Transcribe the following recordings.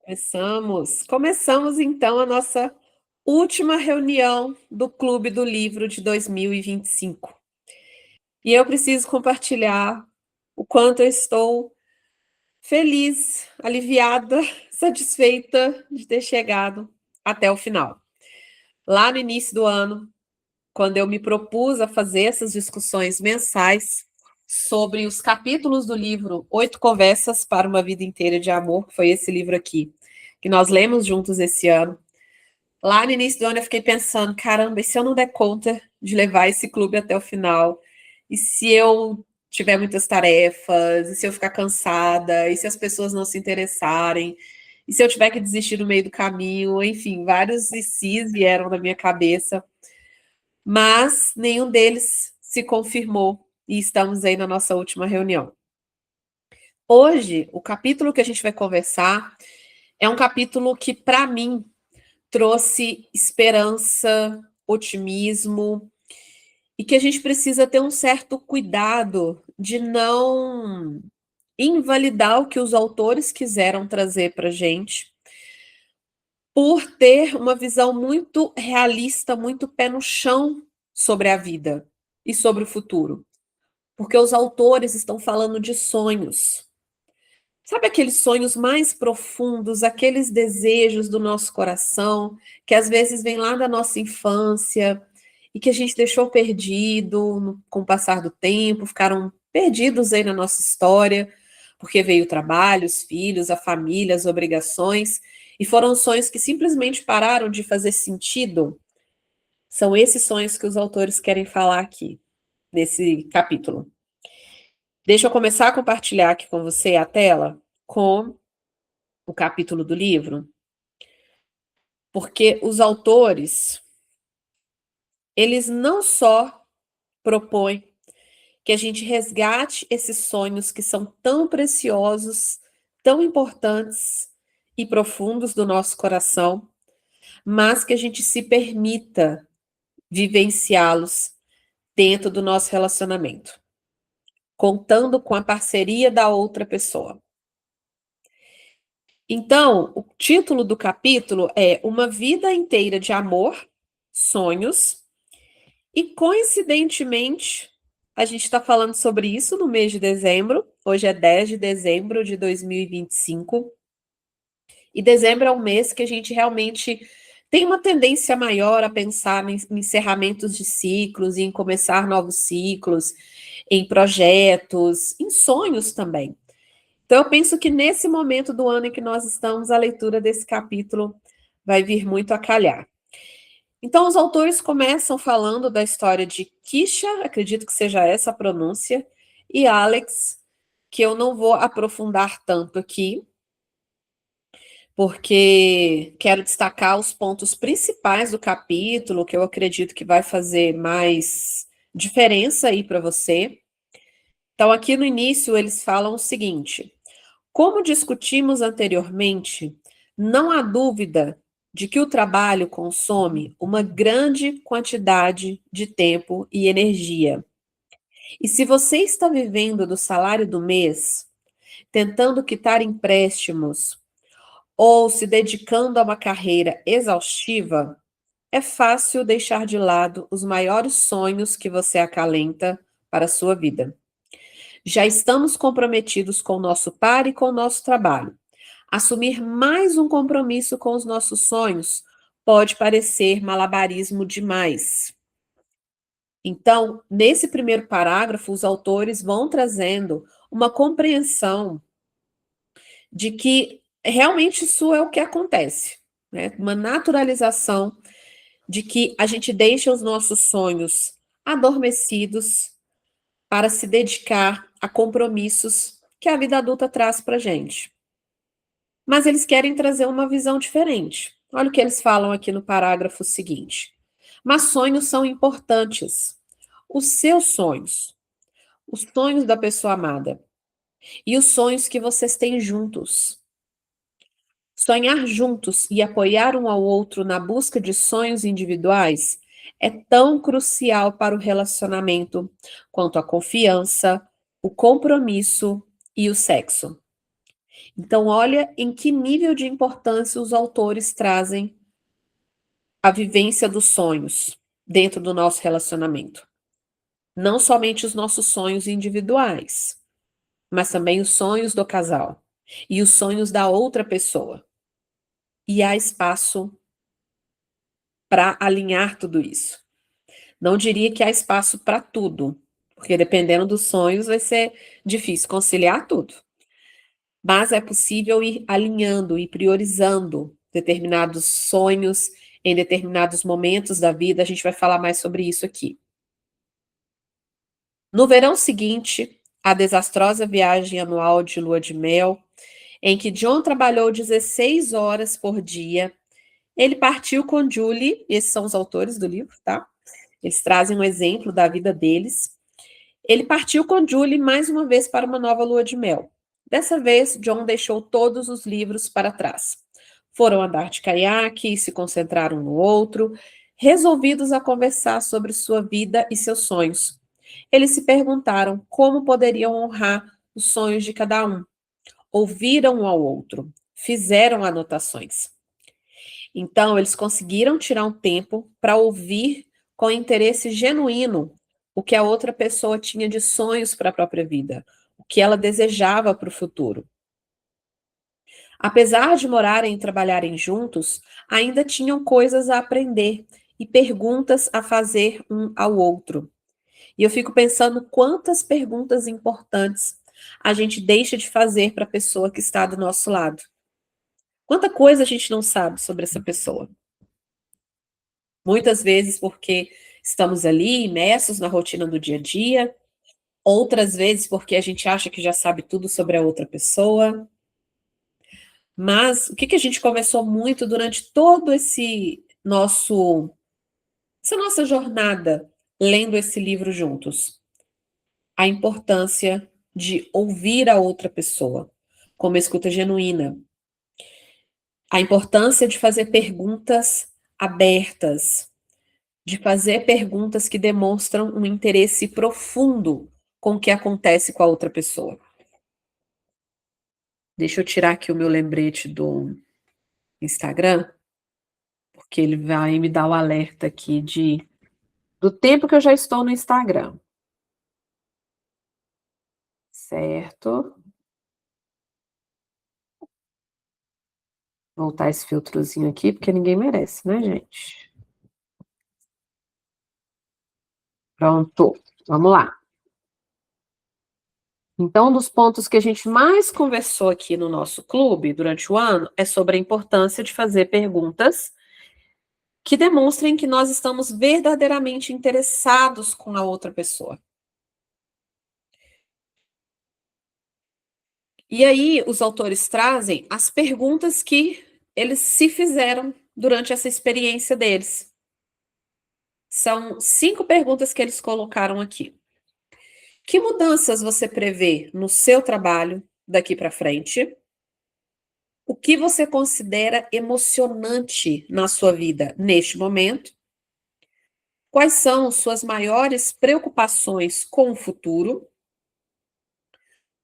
Começamos então a nossa última reunião do Clube do Livro de 2025. E eu preciso compartilhar o quanto eu estou feliz, aliviada, satisfeita de ter chegado até o final. Lá no início do ano, quando eu me propus a fazer essas discussões mensais sobre os capítulos do livro Oito Conversas para uma Vida Inteira de Amor, que foi esse livro aqui, que nós lemos juntos esse ano. Lá no início do ano eu fiquei pensando, caramba, e se eu não der conta de levar esse clube até o final? E se eu tiver muitas tarefas? E se eu ficar cansada? E se as pessoas não se interessarem? E se eu tiver que desistir no meio do caminho? Enfim, vários e se's vieram na minha cabeça, mas nenhum deles se confirmou e estamos aí na nossa última reunião. Hoje, o capítulo que a gente vai conversar é um capítulo que, para mim, trouxe esperança, otimismo, e que a gente precisa ter um certo cuidado de não invalidar o que os autores quiseram trazer para a gente, por ter uma visão muito realista, muito pé no chão sobre a vida e sobre o futuro. Porque os autores estão falando de sonhos. Sabe aqueles sonhos mais profundos, aqueles desejos do nosso coração, que às vezes vêm lá da nossa infância e que a gente deixou perdido com o passar do tempo, ficaram perdidos aí na nossa história, porque veio o trabalho, os filhos, a família, as obrigações, e foram sonhos que simplesmente pararam de fazer sentido. São esses sonhos que os autores querem falar aqui, nesse capítulo. Deixa eu começar a compartilhar aqui com você a tela com o capítulo do livro, porque os autores, eles não só propõem que a gente resgate esses sonhos que são tão preciosos, tão importantes e profundos do nosso coração, mas que a gente se permita vivenciá-los dentro do nosso relacionamento, contando com a parceria da outra pessoa. Então, o título do capítulo é Uma Vida Inteira de Amor, Sonhos, e coincidentemente, a gente está falando sobre isso no mês de dezembro, hoje é 10 de dezembro de 2025, e dezembro é um mês que a gente realmente tem uma tendência maior a pensar em encerramentos de ciclos, em começar novos ciclos, em projetos, em sonhos também. Então, eu penso que nesse momento do ano em que nós estamos, a leitura desse capítulo vai vir muito a calhar. Então, os autores começam falando da história de Kisha, acredito que seja essa a pronúncia, e Alex, que eu não vou aprofundar tanto aqui, porque quero destacar os pontos principais do capítulo, que eu acredito que vai fazer mais diferença aí para você. Então, aqui no início, eles falam o seguinte: como discutimos anteriormente, não há dúvida de que o trabalho consome uma grande quantidade de tempo e energia. E se você está vivendo do salário do mês, tentando quitar empréstimos ou se dedicando a uma carreira exaustiva, é fácil deixar de lado os maiores sonhos que você acalenta para a sua vida. Já estamos comprometidos com o nosso par e com o nosso trabalho. Assumir mais um compromisso com os nossos sonhos pode parecer malabarismo demais. Então, nesse primeiro parágrafo, os autores vão trazendo uma compreensão de que realmente isso é o que acontece, né? Uma naturalização de que a gente deixa os nossos sonhos adormecidos para se dedicar a compromissos que a vida adulta traz para a gente. Mas eles querem trazer uma visão diferente. Olha o que eles falam aqui no parágrafo seguinte. Mas sonhos são importantes. Os seus sonhos, os sonhos da pessoa amada e os sonhos que vocês têm juntos. Sonhar juntos e apoiar um ao outro na busca de sonhos individuais é tão crucial para o relacionamento quanto a confiança, o compromisso e o sexo. Então, olha em que nível de importância os autores trazem a vivência dos sonhos dentro do nosso relacionamento. Não somente os nossos sonhos individuais, mas também os sonhos do casal e os sonhos da outra pessoa. E há espaço para alinhar tudo isso. Não diria que há espaço para tudo, porque dependendo dos sonhos vai ser difícil conciliar tudo. Mas é possível ir alinhando e priorizando determinados sonhos em determinados momentos da vida. A gente vai falar mais sobre isso aqui. No verão seguinte, a desastrosa viagem anual de lua de mel, em que John trabalhou 16 horas por dia, ele partiu com Julie, esses são os autores do livro, tá? Eles trazem um exemplo da vida deles. Ele partiu com Julie mais uma vez para uma nova lua de mel. Dessa vez, John deixou todos os livros para trás. Foram andar de caiaque e se concentraram no outro, resolvidos a conversar sobre sua vida e seus sonhos. Eles se perguntaram como poderiam honrar os sonhos de cada um. Ouviram um ao outro, fizeram anotações. Então, eles conseguiram tirar um tempo para ouvir com interesse genuíno o que a outra pessoa tinha de sonhos para a própria vida, o que ela desejava para o futuro. Apesar de morarem e trabalharem juntos, ainda tinham coisas a aprender e perguntas a fazer um ao outro. E eu fico pensando quantas perguntas importantes a gente deixa de fazer para a pessoa que está do nosso lado. Quanta coisa a gente não sabe sobre essa pessoa. Muitas vezes porque estamos ali imersos na rotina do dia a dia, outras vezes porque a gente acha que já sabe tudo sobre a outra pessoa. Mas o que que a gente conversou muito durante todo essa nossa jornada lendo esse livro juntos? A importância de ouvir a outra pessoa, com uma escuta genuína. A importância de fazer perguntas abertas, de fazer perguntas que demonstram um interesse profundo com o que acontece com a outra pessoa. Deixa eu tirar aqui o meu lembrete do Instagram, porque ele vai me dar o alerta aqui do tempo que eu já estou no Instagram. Certo? Voltar esse filtrozinho aqui, porque ninguém merece, né, gente? Pronto, vamos lá. Então, um dos pontos que a gente mais conversou aqui no nosso clube durante o ano é sobre a importância de fazer perguntas que demonstrem que nós estamos verdadeiramente interessados com a outra pessoa. E aí, os autores trazem as perguntas que eles se fizeram durante essa experiência deles. São 5 perguntas que eles colocaram aqui. Que mudanças você prevê no seu trabalho daqui para frente? O que você considera emocionante na sua vida neste momento? Quais são suas maiores preocupações com o futuro?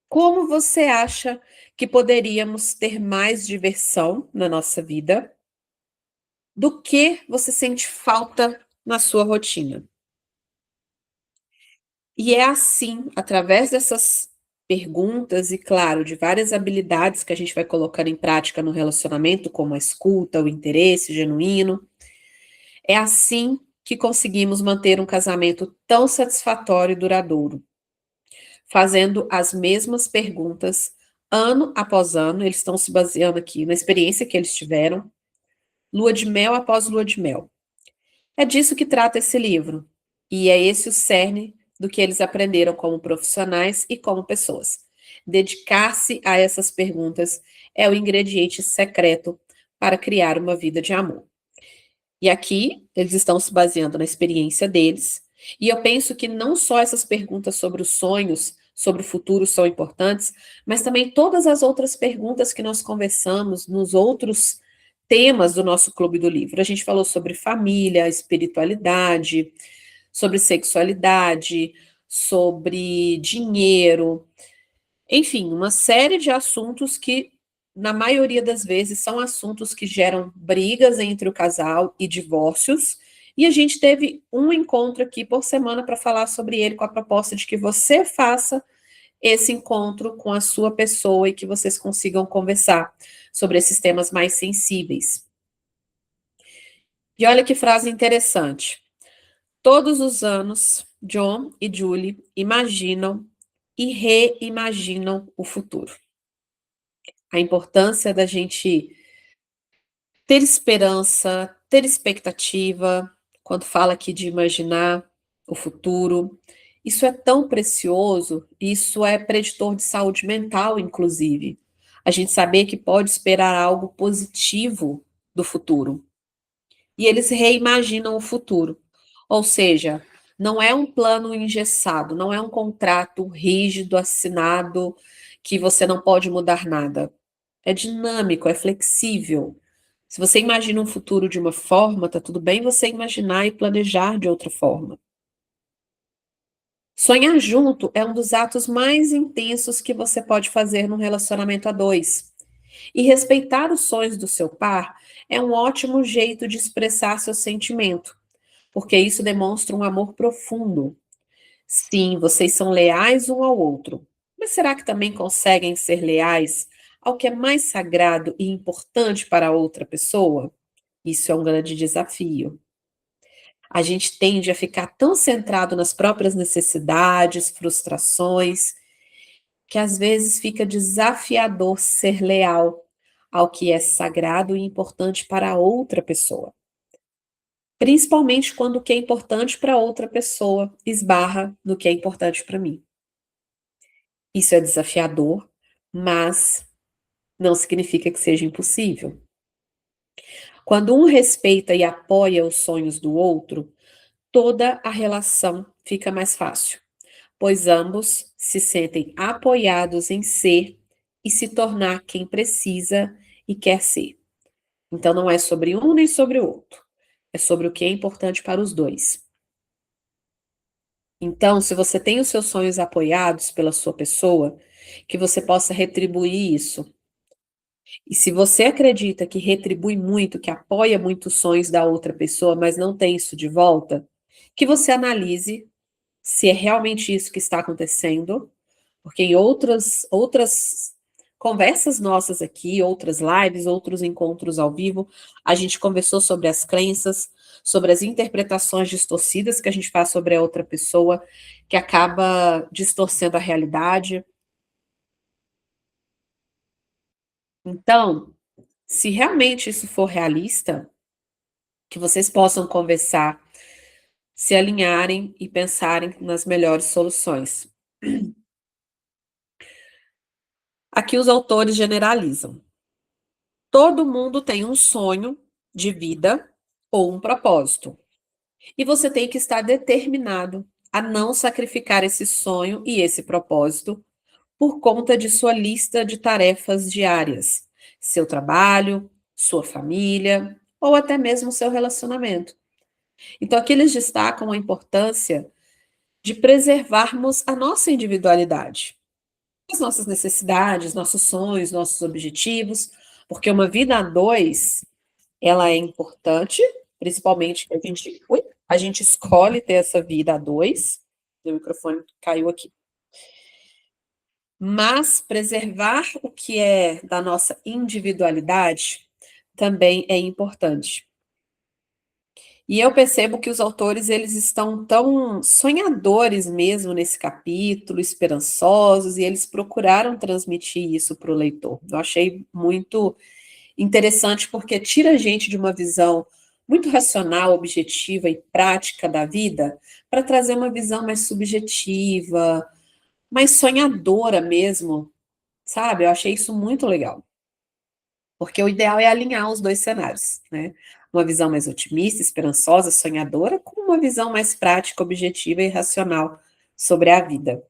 Como você acha que poderíamos ter mais diversão na nossa vida? Do que você sente falta na sua rotina? E é assim, através dessas perguntas e, claro, de várias habilidades que a gente vai colocando em prática no relacionamento, como a escuta, o interesse genuíno, é assim que conseguimos manter um casamento tão satisfatório e duradouro, fazendo as mesmas perguntas ano após ano. Eles estão se baseando aqui na experiência que eles tiveram, lua de mel após lua de mel. É disso que trata esse livro, e é esse o cerne do que eles aprenderam como profissionais e como pessoas. Dedicar-se a essas perguntas é o ingrediente secreto para criar uma vida de amor. E aqui eles estão se baseando na experiência deles, e eu penso que não só essas perguntas sobre os sonhos, sobre o futuro são importantes, mas também todas as outras perguntas que nós conversamos nos outros temas do nosso Clube do Livro. A gente falou sobre família, espiritualidade, sobre sexualidade, sobre dinheiro, enfim, uma série de assuntos que na maioria das vezes, são assuntos que geram brigas entre o casal e divórcios. E a gente teve um encontro aqui por semana para falar sobre ele, com a proposta de que você faça esse encontro com a sua pessoa e que vocês consigam conversar sobre esses temas mais sensíveis. E olha que frase interessante. Todos os anos, John e Julie imaginam e reimaginam o futuro. A importância da gente ter esperança, ter expectativa, quando fala aqui de imaginar o futuro. Isso é tão precioso, isso é preditor de saúde mental, inclusive. A gente saber que pode esperar algo positivo do futuro. E eles reimaginam o futuro. Ou seja, não é um plano engessado, não é um contrato rígido, assinado, que você não pode mudar nada. É dinâmico, é flexível. Se você imagina um futuro de uma forma, tá tudo bem você imaginar e planejar de outra forma. Sonhar junto é um dos atos mais intensos que você pode fazer num relacionamento a dois. E respeitar os sonhos do seu par é um ótimo jeito de expressar seu sentimento, porque isso demonstra um amor profundo. Sim, vocês são leais um ao outro, mas será que também conseguem ser leais ao que é mais sagrado e importante para a outra pessoa? Isso é um grande desafio. A gente tende a ficar tão centrado nas próprias necessidades, frustrações, que às vezes fica desafiador ser leal ao que é sagrado e importante para a outra pessoa. Principalmente quando o que é importante para outra pessoa esbarra no que é importante para mim. Isso é desafiador, mas não significa que seja impossível. Quando um respeita e apoia os sonhos do outro, toda a relação fica mais fácil, pois ambos se sentem apoiados em ser e se tornar quem precisa e quer ser. Então não é sobre um nem sobre o outro, é sobre o que é importante para os dois. Então, se você tem os seus sonhos apoiados pela sua pessoa, que você possa retribuir isso. E se você acredita que retribui muito, que apoia muito os sonhos da outra pessoa, mas não tem isso de volta, que você analise se é realmente isso que está acontecendo, porque em outras conversas nossas aqui, outras lives, outros encontros ao vivo, a gente conversou sobre as crenças, sobre as interpretações distorcidas que a gente faz sobre a outra pessoa, que acaba distorcendo a realidade. Então, se realmente isso for realista, que vocês possam conversar, se alinharem e pensarem nas melhores soluções. Aqui os autores generalizam. Todo mundo tem um sonho de vida ou um propósito. E você tem que estar determinado a não sacrificar esse sonho e esse propósito por conta de sua lista de tarefas diárias, seu trabalho, sua família ou até mesmo seu relacionamento. Então, aqui eles destacam a importância de preservarmos a nossa individualidade, as nossas necessidades, nossos sonhos, nossos objetivos, porque uma vida a dois, ela é importante, principalmente que a gente escolhe ter essa vida a dois. Meu microfone caiu aqui. Mas preservar o que é da nossa individualidade também é importante. E eu percebo que os autores, eles estão tão sonhadores mesmo nesse capítulo, esperançosos, e eles procuraram transmitir isso para o leitor. Eu achei muito interessante, porque tira a gente de uma visão muito racional, objetiva e prática da vida, para trazer uma visão mais subjetiva, mais sonhadora mesmo, sabe? Eu achei isso muito legal. Porque o ideal é alinhar os dois cenários, né? Uma visão mais otimista, esperançosa, sonhadora, com uma visão mais prática, objetiva e racional sobre a vida.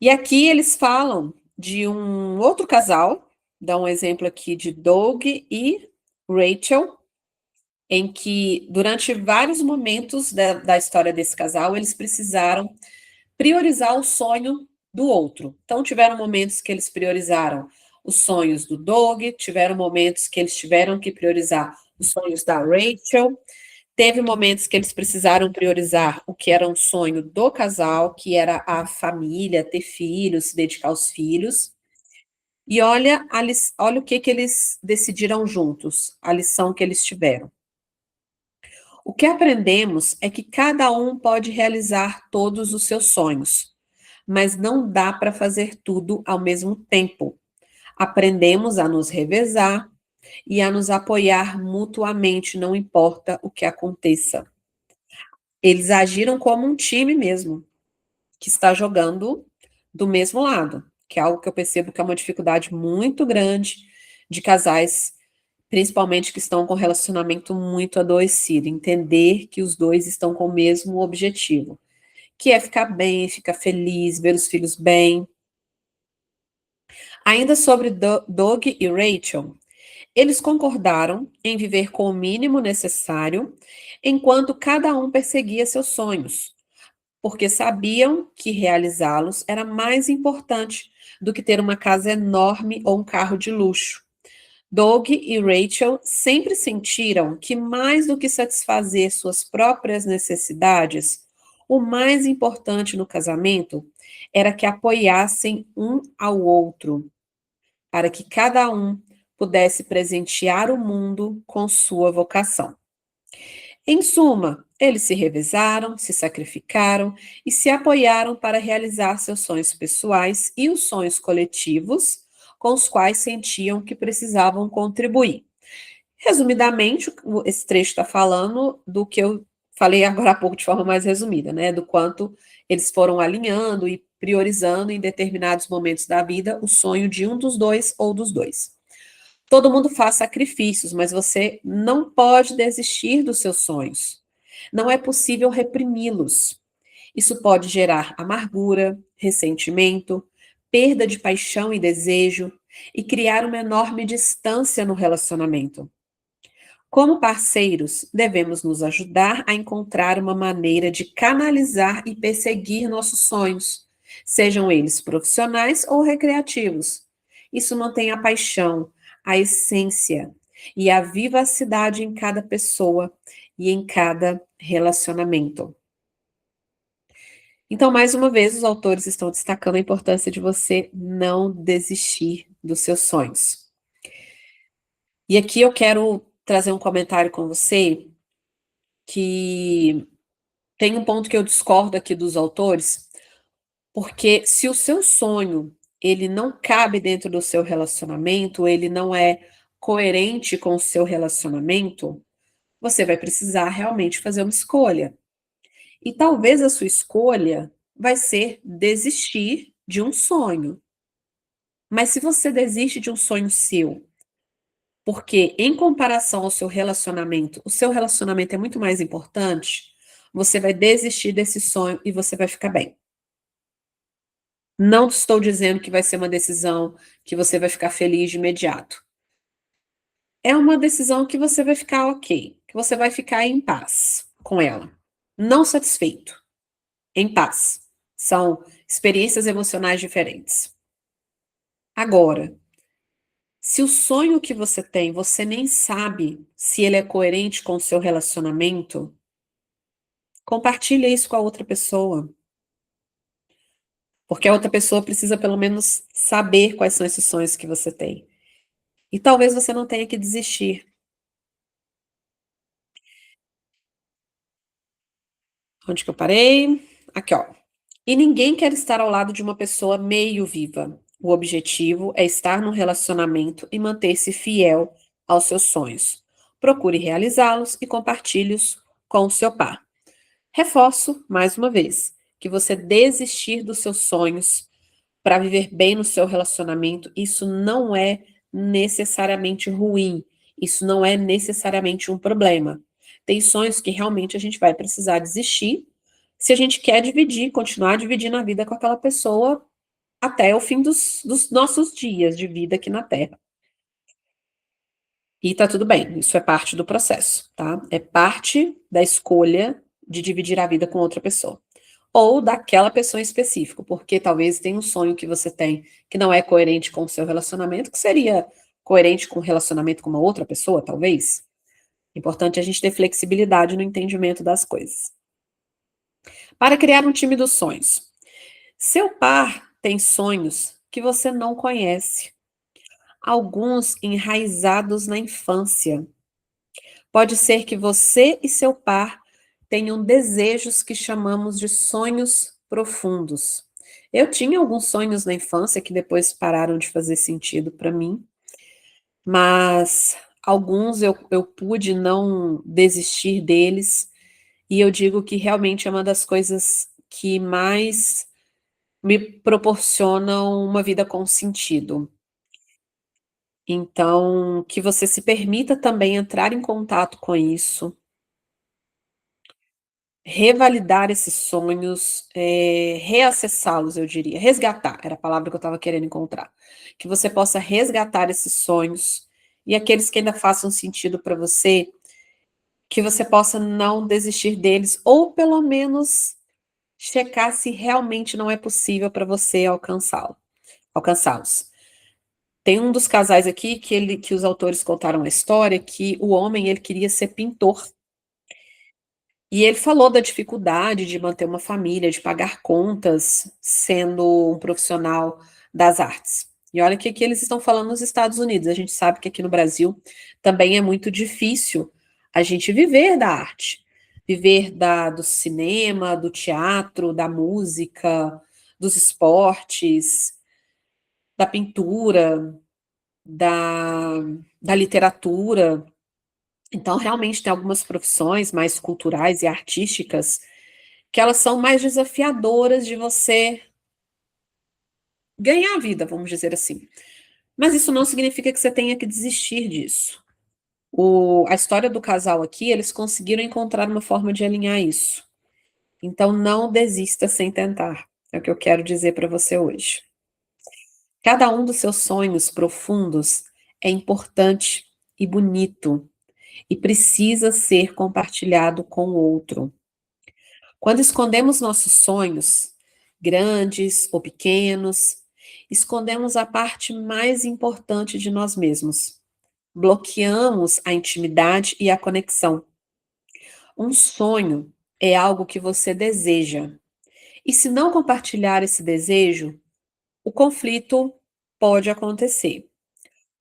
E aqui eles falam de um outro casal, dá um exemplo aqui de Doug e Rachel, em que durante vários momentos da história desse casal, eles precisaram priorizar o sonho do outro. Então, tiveram momentos que eles priorizaram os sonhos do Doug, tiveram momentos que eles tiveram que priorizar os sonhos da Rachel, teve momentos que eles precisaram priorizar o que era um sonho do casal, que era a família, ter filhos, se dedicar aos filhos. E olha o que eles decidiram juntos, a lição que eles tiveram. O que aprendemos é que cada um pode realizar todos os seus sonhos, mas não dá para fazer tudo ao mesmo tempo. Aprendemos a nos revezar e a nos apoiar mutuamente, não importa o que aconteça. Eles agiram como um time mesmo, que está jogando do mesmo lado, que é algo que eu percebo que é uma dificuldade muito grande de casais, principalmente que estão com relacionamento muito adoecido, entender que os dois estão com o mesmo objetivo, que é ficar bem, ficar feliz, ver os filhos bem. Ainda sobre Doug e Rachel, eles concordaram em viver com o mínimo necessário, enquanto cada um perseguia seus sonhos, porque sabiam que realizá-los era mais importante do que ter uma casa enorme ou um carro de luxo. Doug e Rachel sempre sentiram que, mais do que satisfazer suas próprias necessidades, o mais importante no casamento era que apoiassem um ao outro, para que cada um pudesse presentear o mundo com sua vocação. Em suma, eles se revezaram, se sacrificaram e se apoiaram para realizar seus sonhos pessoais e os sonhos coletivos com os quais sentiam que precisavam contribuir. Resumidamente, esse trecho está falando do que eu falei agora há pouco de forma mais resumida, né? Do quanto eles foram alinhando e priorizando em determinados momentos da vida o sonho de um dos dois ou dos dois. Todo mundo faz sacrifícios, mas você não pode desistir dos seus sonhos. Não é possível reprimi-los. Isso pode gerar amargura, ressentimento, perda de paixão e desejo e criar uma enorme distância no relacionamento. Como parceiros, devemos nos ajudar a encontrar uma maneira de canalizar e perseguir nossos sonhos, sejam eles profissionais ou recreativos. Isso mantém a paixão, a essência e a vivacidade em cada pessoa e em cada relacionamento. Então, mais uma vez, os autores estão destacando a importância de você não desistir dos seus sonhos. E aqui eu quero trazer um comentário com você que tem um ponto que eu discordo aqui dos autores, porque se o seu sonho ele não cabe dentro do seu relacionamento, ele não é coerente com o seu relacionamento, você vai precisar realmente fazer uma escolha. E talvez a sua escolha vai ser desistir de um sonho. Mas se você desiste de um sonho seu, porque em comparação ao seu relacionamento, o seu relacionamento é muito mais importante, você vai desistir desse sonho e você vai ficar bem. Não estou dizendo que vai ser uma decisão que você vai ficar feliz de imediato. É uma decisão que você vai ficar ok, que você vai ficar em paz com ela. Não satisfeito, em paz. São experiências emocionais diferentes. Agora, se o sonho que você tem, você nem sabe se ele é coerente com o seu relacionamento, compartilhe isso com a outra pessoa. Porque a outra pessoa precisa pelo menos saber quais são esses sonhos que você tem. E talvez você não tenha que desistir. Onde que eu parei? Aqui, ó. E ninguém quer estar ao lado de uma pessoa meio viva. O objetivo é estar num relacionamento e manter-se fiel aos seus sonhos. Procure realizá-los e compartilhe-os com o seu par. Reforço, mais uma vez, que você desistir dos seus sonhos para viver bem no seu relacionamento, isso não é necessariamente ruim, isso não é necessariamente um problema. Tem sonhos que realmente a gente vai precisar desistir se a gente quer dividir, continuar dividindo a vida com aquela pessoa até o fim dos nossos dias de vida aqui na Terra. E tá tudo bem, isso é parte do processo, tá? É parte da escolha de dividir a vida com outra pessoa. ou daquela pessoa em específico, porque talvez tenha um sonho que você tem que não é coerente com o seu relacionamento, que seria coerente com o relacionamento com uma outra pessoa, talvez. Importante a gente ter flexibilidade no entendimento das coisas. Para criar um time dos sonhos. Seu par tem sonhos que você não conhece, alguns enraizados na infância. Pode ser que você e seu par tenham desejos que chamamos de sonhos profundos. Eu tinha alguns sonhos na infância que depois pararam de fazer sentido para mim, mas alguns eu pude não desistir deles, e eu digo que realmente é uma das coisas que mais me proporcionam uma vida com sentido. Então, que você se permita também entrar em contato com isso, revalidar esses sonhos, reacessá-los, eu diria. Resgatar, era a palavra que eu estava querendo encontrar. Que você possa resgatar esses sonhos, e aqueles que ainda façam sentido para você, que você possa não desistir deles, ou pelo menos checar se realmente não é possível para você alcançá-los. Tem um dos casais aqui que os autores contaram a história que o homem, ele queria ser pintor. E ele falou da dificuldade de manter uma família, de pagar contas, sendo um profissional das artes. E olha que aqui eles estão falando nos Estados Unidos. A gente sabe que aqui no Brasil também é muito difícil a gente viver da arte, viver do cinema, do teatro, da música, dos esportes, da pintura, da, da literatura. Então, realmente, tem algumas profissões mais culturais e artísticas que elas são mais desafiadoras de você ganhar a vida, vamos dizer assim. Mas isso não significa que você tenha que desistir disso. A história do casal aqui, eles conseguiram encontrar uma forma de alinhar isso. Então, não desista sem tentar. É o que eu quero dizer para você hoje. Cada um dos seus sonhos profundos é importante e bonito e precisa ser compartilhado com o outro. Quando escondemos nossos sonhos, grandes ou pequenos, escondemos a parte mais importante de nós mesmos. Bloqueamos a intimidade e a conexão. Um sonho é algo que você deseja. E se não compartilhar esse desejo, o conflito pode acontecer.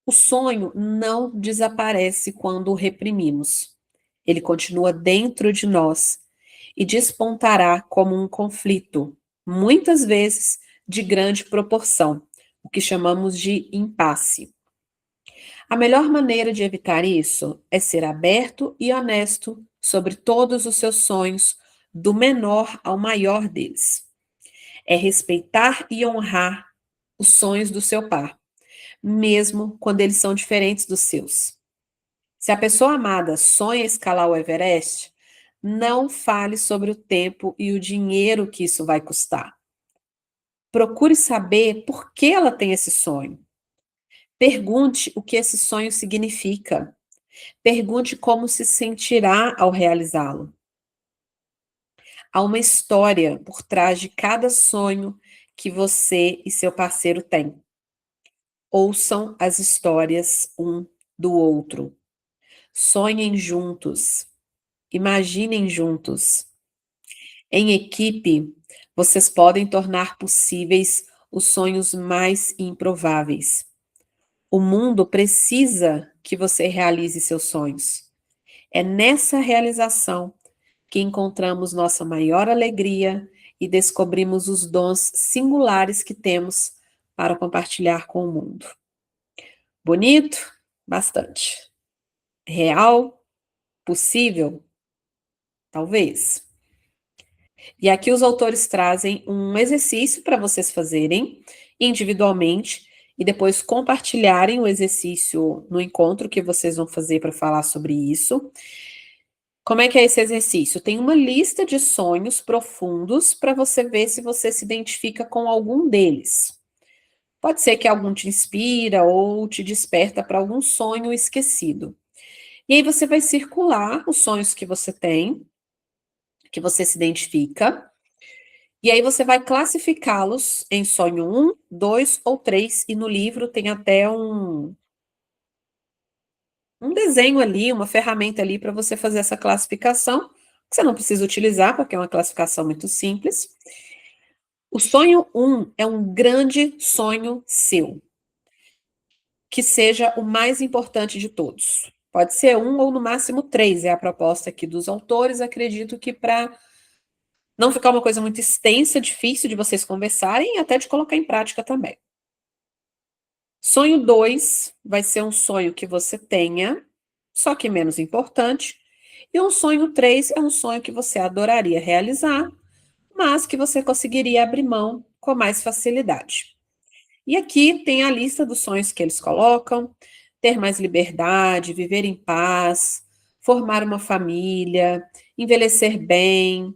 O sonho não desaparece quando o reprimimos. Ele continua dentro de nós e despontará como um conflito, muitas vezes de grande proporção, o que chamamos de impasse. A melhor maneira de evitar isso é ser aberto e honesto sobre todos os seus sonhos, do menor ao maior deles. É respeitar e honrar os sonhos do seu par, mesmo quando eles são diferentes dos seus. Se a pessoa amada sonha escalar o Everest, não fale sobre o tempo e o dinheiro que isso vai custar. Procure saber por que ela tem esse sonho. Pergunte o que esse sonho significa. Pergunte como se sentirá ao realizá-lo. Há uma história por trás de cada sonho que você e seu parceiro têm. Ouçam as histórias um do outro. Sonhem juntos. Imaginem juntos. Em equipe, vocês podem tornar possíveis os sonhos mais improváveis. O mundo precisa que você realize seus sonhos. É nessa realização que encontramos nossa maior alegria e descobrimos os dons singulares que temos para compartilhar com o mundo. Bonito? Bastante. Real? Possível? Talvez. E aqui os autores trazem um exercício para vocês fazerem individualmente e depois compartilharem o exercício no encontro que vocês vão fazer para falar sobre isso. Como é que é esse exercício? Tem uma lista de sonhos profundos para você ver se você se identifica com algum deles. Pode ser que algum te inspira ou te desperta para algum sonho esquecido. E aí você vai circular os sonhos que você tem, que você se identifica, E aí você vai classificá-los em sonho um, 2 ou 3, e no livro tem até um desenho ali, uma ferramenta ali para você fazer essa classificação, que você não precisa utilizar, porque é uma classificação muito simples. O sonho um é um grande sonho seu, que seja o mais importante de todos. Pode ser um ou no máximo 3, é a proposta aqui dos autores. Acredito que para não ficar uma coisa muito extensa, difícil de vocês conversarem e até de colocar em prática também. Sonho 2 vai ser um sonho que você tenha, só que menos importante. E um sonho 3 é um sonho que você adoraria realizar, mas que você conseguiria abrir mão com mais facilidade. E aqui tem a lista dos sonhos que eles colocam: ter mais liberdade, viver em paz, formar uma família, envelhecer bem,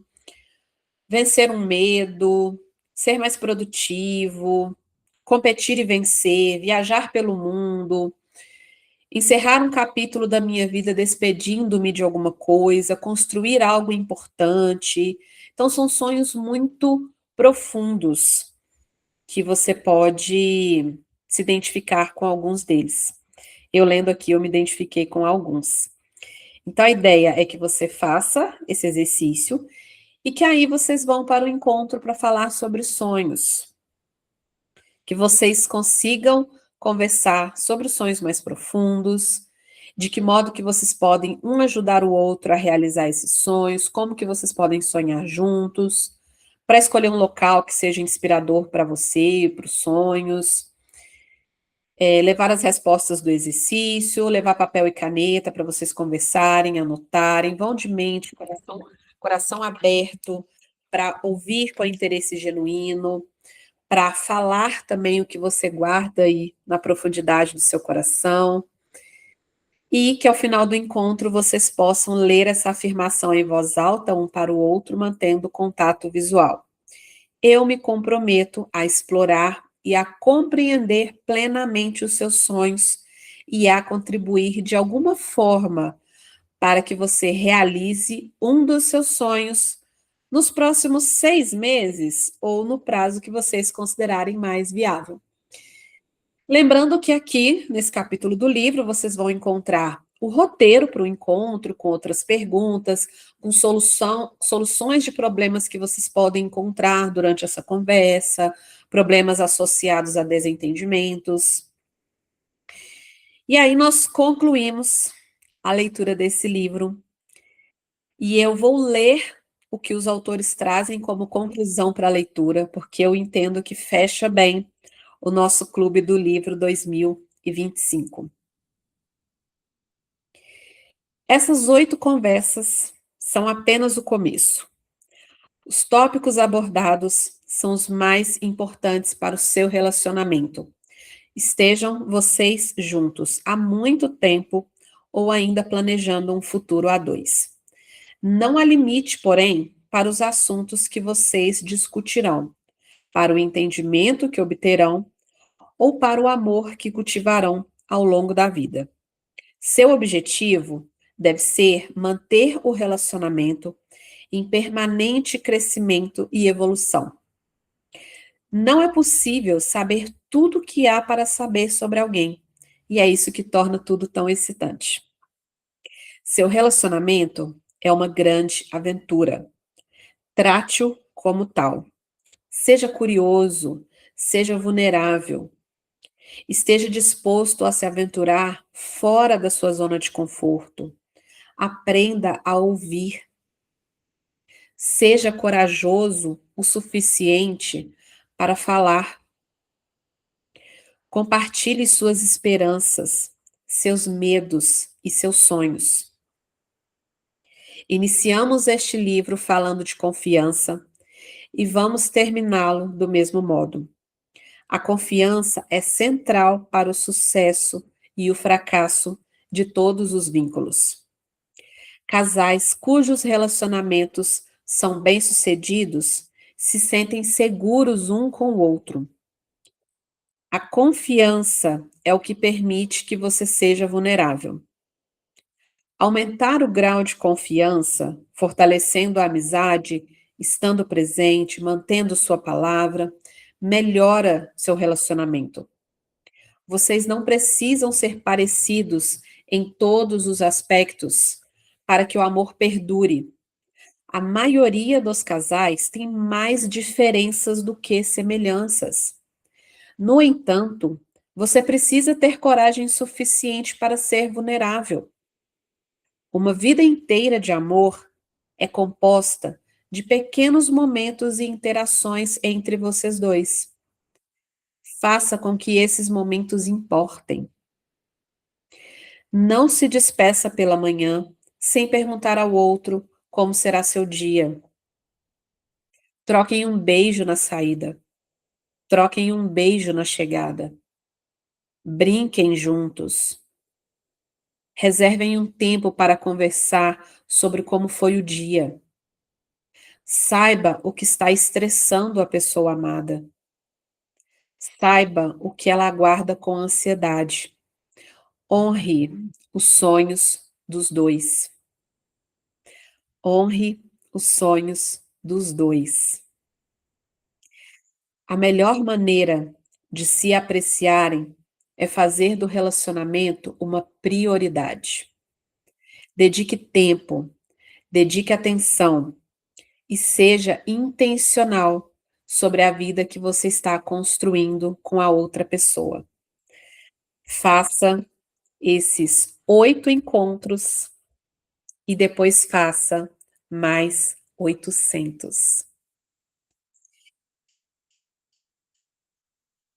vencer um medo, ser mais produtivo, competir e vencer, viajar pelo mundo, encerrar um capítulo da minha vida despedindo-me de alguma coisa, construir algo importante. Então, são sonhos muito profundos que você pode se identificar com alguns deles. Eu lendo aqui, eu me identifiquei com alguns. Então, a ideia é que você faça esse exercício e que aí vocês vão para o encontro para falar sobre sonhos. Que vocês consigam conversar sobre os sonhos mais profundos, de que modo que vocês podem um ajudar o outro a realizar esses sonhos, como que vocês podem sonhar juntos, para escolher um local que seja inspirador para você e para os sonhos, levar as respostas do exercício, levar papel e caneta para vocês conversarem, anotarem, vão de mente, coração aberto, para ouvir com interesse genuíno, para falar também o que você guarda aí na profundidade do seu coração, e que ao final do encontro vocês possam ler essa afirmação em voz alta um para o outro, mantendo contato visual. Eu me comprometo a explorar e a compreender plenamente os seus sonhos e a contribuir de alguma forma para que você realize um dos seus sonhos nos próximos 6 meses ou no prazo que vocês considerarem mais viável. Lembrando que aqui, nesse capítulo do livro, vocês vão encontrar o roteiro para o encontro, com outras perguntas, com soluções de problemas que vocês podem encontrar durante essa conversa, problemas associados a desentendimentos. E aí nós concluímos a leitura desse livro, e eu vou ler o que os autores trazem como conclusão para a leitura, porque eu entendo que fecha bem o nosso Clube do Livro 2025. Essas 8 conversas são apenas o começo. Os tópicos abordados são os mais importantes para o seu relacionamento. Estejam vocês juntos há muito tempo ou ainda planejando um futuro a dois. Não há limite, porém, para os assuntos que vocês discutirão, para o entendimento que obterão ou para o amor que cultivarão ao longo da vida. Seu objetivo deve ser manter o relacionamento em permanente crescimento e evolução. Não é possível saber tudo o que há para saber sobre alguém, e é isso que torna tudo tão excitante. Seu relacionamento é uma grande aventura. Trate-o como tal. Seja curioso, seja vulnerável. Esteja disposto a se aventurar fora da sua zona de conforto. Aprenda a ouvir. Seja corajoso o suficiente para falar. Compartilhe suas esperanças, seus medos e seus sonhos. Iniciamos este livro falando de confiança e vamos terminá-lo do mesmo modo. A confiança é central para o sucesso e o fracasso de todos os vínculos. Casais cujos relacionamentos são bem-sucedidos se sentem seguros um com o outro. A confiança é o que permite que você seja vulnerável. Aumentar o grau de confiança, fortalecendo a amizade estando presente, mantendo sua palavra, melhora seu relacionamento. Vocês não precisam ser parecidos em todos os aspectos para que o amor perdure. A maioria dos casais tem mais diferenças do que semelhanças. No entanto, você precisa ter coragem suficiente para ser vulnerável. Uma vida inteira de amor é composta de pequenos momentos e interações entre vocês dois. Faça com que esses momentos importem. Não se despeça pela manhã sem perguntar ao outro como será seu dia. Troquem um beijo na saída. Troquem um beijo na chegada. Brinquem juntos. Reservem um tempo para conversar sobre como foi o dia. Saiba o que está estressando a pessoa amada. Saiba o que ela aguarda com ansiedade. Honre os sonhos dos dois. Honre os sonhos dos dois. A melhor maneira de se apreciarem é fazer do relacionamento uma prioridade. Dedique tempo, dedique atenção e seja intencional sobre a vida que você está construindo com a outra pessoa. Faça esses 8 encontros e depois faça mais 800.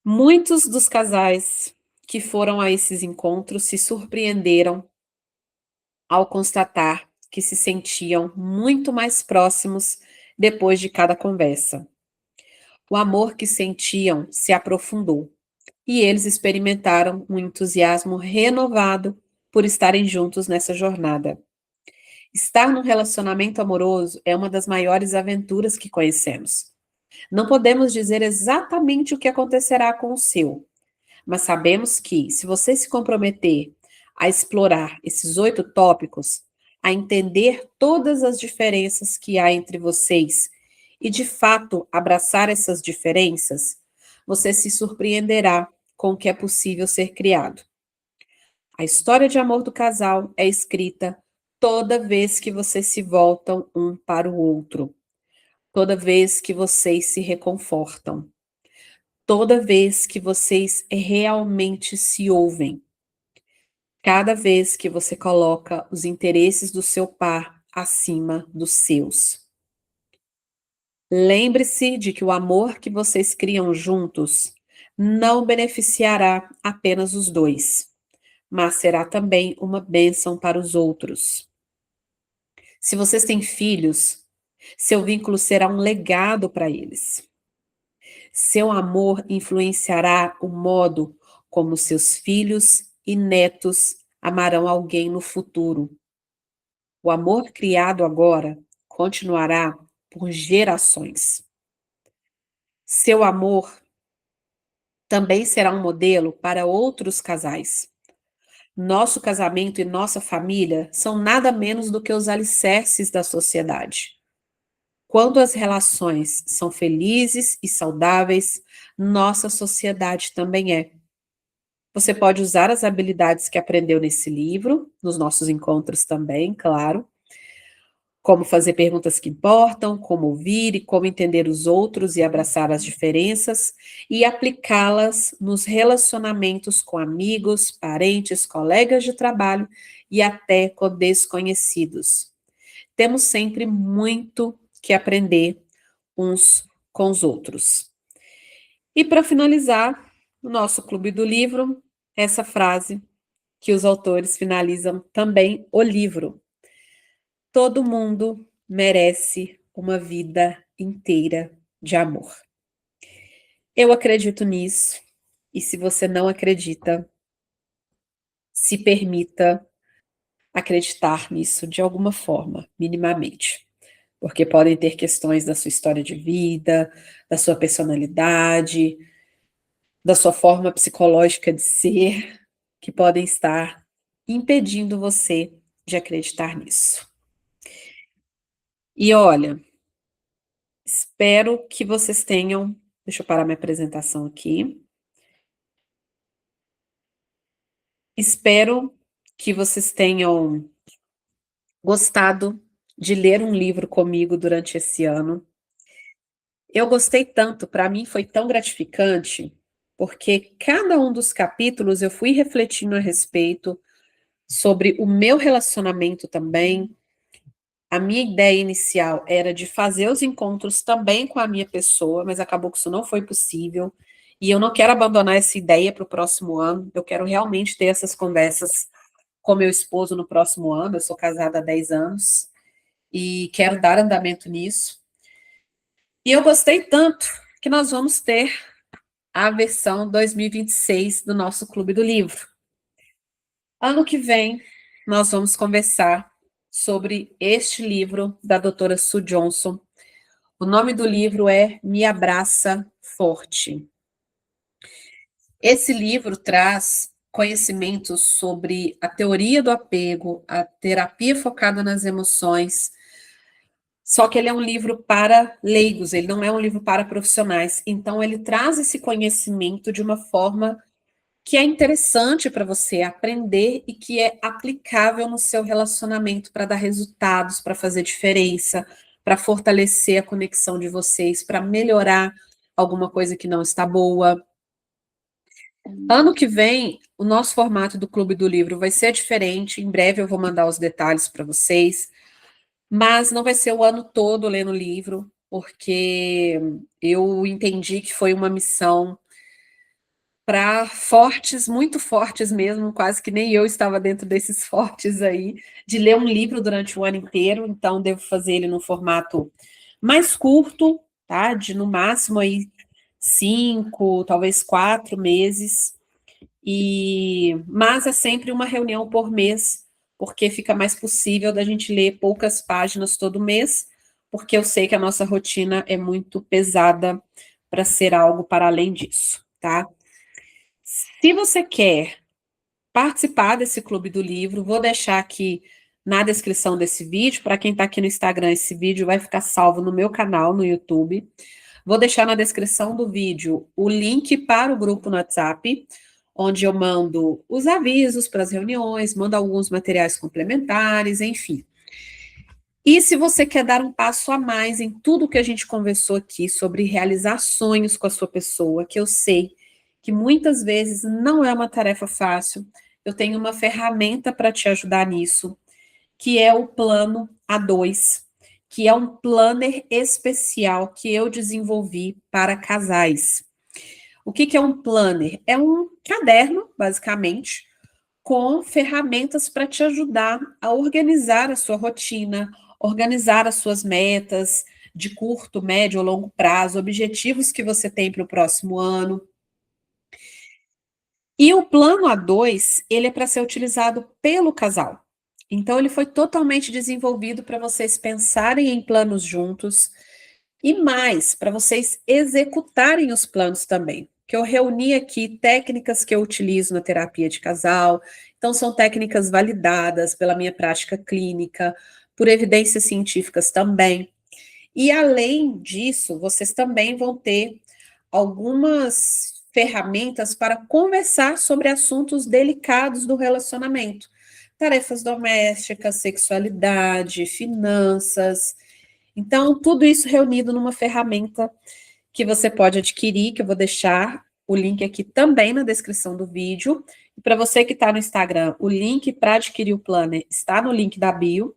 Muitos dos casais que foram a esses encontros se surpreenderam ao constatar que se sentiam muito mais próximos depois de cada conversa. O amor que sentiam se aprofundou e eles experimentaram um entusiasmo renovado por estarem juntos nessa jornada. Estar num relacionamento amoroso é uma das maiores aventuras que conhecemos. Não podemos dizer exatamente o que acontecerá com o seu, mas sabemos que, se você se comprometer a explorar esses 8 tópicos, a entender todas as diferenças que há entre vocês e, de fato, abraçar essas diferenças, você se surpreenderá com o que é possível ser criado. A história de amor do casal é escrita toda vez que vocês se voltam um para o outro, toda vez que vocês se reconfortam, toda vez que vocês realmente se ouvem, cada vez que você coloca os interesses do seu par acima dos seus. Lembre-se de que o amor que vocês criam juntos não beneficiará apenas os dois, mas será também uma bênção para os outros. Se vocês têm filhos, seu vínculo será um legado para eles. Seu amor influenciará o modo como seus filhos e netos amarão alguém no futuro. O amor criado agora continuará por gerações. Seu amor também será um modelo para outros casais. Nosso casamento e nossa família são nada menos do que os alicerces da sociedade. Quando as relações são felizes e saudáveis, nossa sociedade também é. Você pode usar as habilidades que aprendeu nesse livro, nos nossos encontros também, claro. Como fazer perguntas que importam, como ouvir e como entender os outros e abraçar as diferenças, e aplicá-las nos relacionamentos com amigos, parentes, colegas de trabalho e até com desconhecidos. Temos sempre muito que aprender uns com os outros. E para finalizar, o nosso Clube do Livro, essa frase que os autores finalizam também o livro. Todo mundo merece uma vida inteira de amor. Eu acredito nisso, e se você não acredita, se permita acreditar nisso de alguma forma, minimamente. Porque podem ter questões da sua história de vida, da sua personalidade, da sua forma psicológica de ser, que podem estar impedindo você de acreditar nisso. E olha, Espero que vocês tenham. Deixa eu parar minha apresentação aqui. Espero que vocês tenham gostado de ler um livro comigo durante esse ano. Eu gostei tanto, para mim foi tão gratificante, porque cada um dos capítulos eu fui refletindo a respeito sobre o meu relacionamento também. A minha ideia inicial era de fazer os encontros também com a minha pessoa, mas acabou que isso não foi possível. E eu não quero abandonar essa ideia para o próximo ano. Eu quero realmente ter essas conversas com meu esposo no próximo ano. Eu sou casada há 10 anos e quero dar andamento nisso. E eu gostei tanto que nós vamos ter a versão 2026 do nosso Clube do Livro. Ano que vem, nós vamos conversar sobre este livro da doutora Sue Johnson. O nome do livro é Me Abraça Forte. Esse livro traz conhecimentos sobre a teoria do apego, a terapia focada nas emoções, só que ele é um livro para leigos, ele não é um livro para profissionais. Então, ele traz esse conhecimento de uma forma que é interessante para você aprender e que é aplicável no seu relacionamento para dar resultados, para fazer diferença, para fortalecer a conexão de vocês, para melhorar alguma coisa que não está boa. Ano que vem, o nosso formato do Clube do Livro vai ser diferente. Em breve eu vou mandar os detalhes para vocês, mas não vai ser o ano todo lendo livro, porque eu entendi que foi uma missão para fortes, muito fortes mesmo, quase que nem eu estava dentro desses fortes aí, de ler um livro durante o ano inteiro, então devo fazer ele no formato mais curto, tá? De no máximo aí 5, talvez 4 meses, mas é sempre uma reunião por mês, porque fica mais possível da gente ler poucas páginas todo mês, porque eu sei que a nossa rotina é muito pesada para ser algo para além disso, tá? Se você quer participar desse Clube do Livro, vou deixar aqui na descrição desse vídeo. Para quem está aqui no Instagram, esse vídeo vai ficar salvo no meu canal no YouTube. Vou deixar na descrição do vídeo o link para o grupo no WhatsApp, onde eu mando os avisos para as reuniões, mando alguns materiais complementares, enfim. E se você quer dar um passo a mais em tudo que a gente conversou aqui sobre realizar sonhos com a sua pessoa, que eu sei que muitas vezes não é uma tarefa fácil, eu tenho uma ferramenta para te ajudar nisso, que é o Plano A2, que é um planner especial que eu desenvolvi para casais. O que é um planner? É um caderno, basicamente, com ferramentas para te ajudar a organizar a sua rotina, organizar as suas metas de curto, médio ou longo prazo, objetivos que você tem para o próximo ano. E o plano A2, ele é para ser utilizado pelo casal. Então, ele foi totalmente desenvolvido para vocês pensarem em planos juntos e mais, para vocês executarem os planos também. Que eu reuni aqui técnicas que eu utilizo na terapia de casal. Então, são técnicas validadas pela minha prática clínica, por evidências científicas também. E além disso, vocês também vão ter algumas ferramentas para conversar sobre assuntos delicados do relacionamento. Tarefas domésticas, sexualidade, finanças. Então, tudo isso reunido numa ferramenta que você pode adquirir, que eu vou deixar o link aqui também na descrição do vídeo. E para você que está no Instagram, o link para adquirir o planner está no link da bio.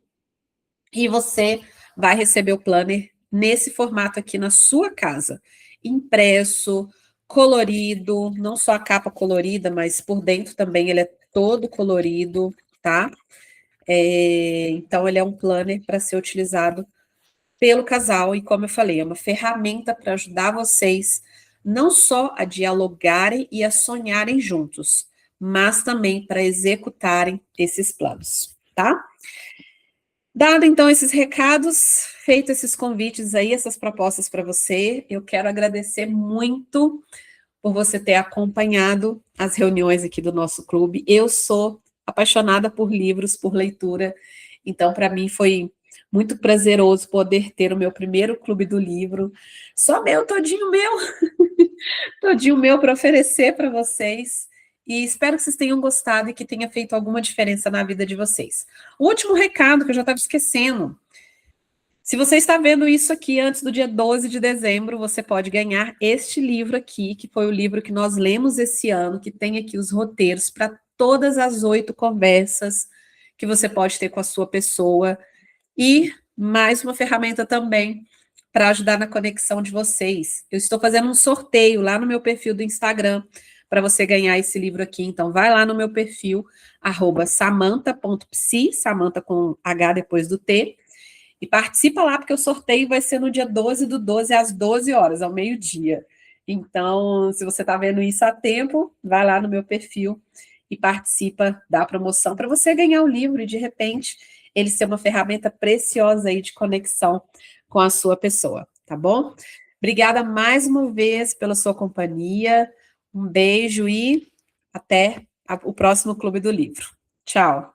E você vai receber o planner nesse formato aqui na sua casa, impresso, colorido, não só a capa colorida, mas por dentro também ele é todo colorido, tá? Então, ele é um planner para ser utilizado pelo casal, e como eu falei, é uma ferramenta para ajudar vocês não só a dialogarem e a sonharem juntos, mas também para executarem esses planos, tá? Dado então esses recados, feito esses convites aí, essas propostas para você, eu quero agradecer muito por você ter acompanhado as reuniões aqui do nosso clube. Eu sou apaixonada por livros, por leitura, então para mim foi Muito prazeroso poder ter o meu primeiro clube do livro. Só meu, todinho meu. Todinho meu para oferecer para vocês. E espero que vocês tenham gostado e que tenha feito alguma diferença na vida de vocês. O último recado que eu já estava esquecendo. Se você está vendo isso aqui antes do dia 12 de dezembro, você pode ganhar este livro aqui, que foi o livro que nós lemos esse ano, que tem aqui os roteiros para todas as 8 conversas que você pode ter com a sua pessoa. E mais uma ferramenta também para ajudar na conexão de vocês. Eu estou fazendo um sorteio lá no meu perfil do Instagram para você ganhar esse livro aqui. Então, vai lá no meu perfil, @samanta.psi, Samanta com H depois do T, e participa lá, porque o sorteio vai ser no dia 12 do 12, às 12 horas, ao meio-dia. Então, se você está vendo isso a tempo, vai lá no meu perfil e participa da promoção para você ganhar o livro e, de repente, ele ser uma ferramenta preciosa aí de conexão com a sua pessoa, tá bom? Obrigada mais uma vez pela sua companhia. Um beijo e até o próximo Clube do Livro. Tchau.